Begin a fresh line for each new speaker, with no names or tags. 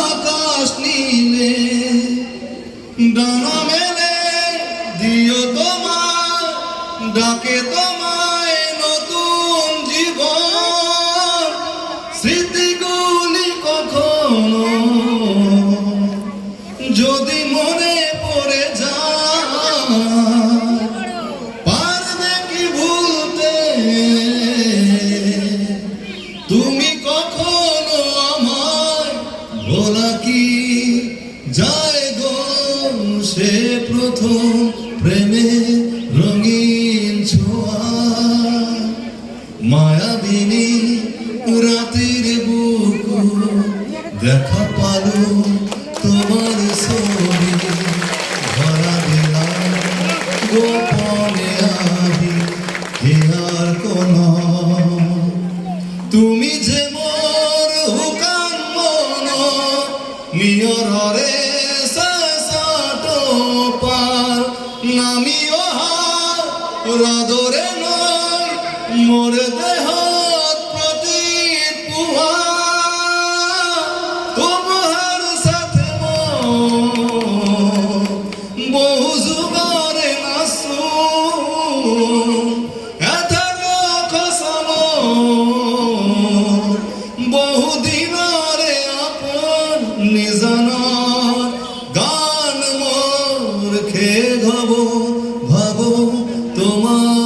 আকাশ নীলে ডানা মেলে দিও তোমার ডাকে তোমায় নতুন জীবন স্মৃতিগুলি কখনো যদি মনে পড়ে যায় পারবে কি ভুলতে তুমি কখনো আমায় ভোলা কি যায় গো সে প্রথম প্রেমে রঙিন ছোঁয়া মায়াবিনী রাতের বুক দেখা পালো তোমার ছবি ভরা দিলাম গোপনে আহি হিয়ার কোনা তুমি যে মোর হুকান মন নিয়রে সাটো পার নামিও হার রাদরে নয় মোর দেহ প্রতি পুহা তোমার সাথে বহু যুগরে নাসু বহুদিনরে আপন নিজানার গান মোর খে ভাবো তোমার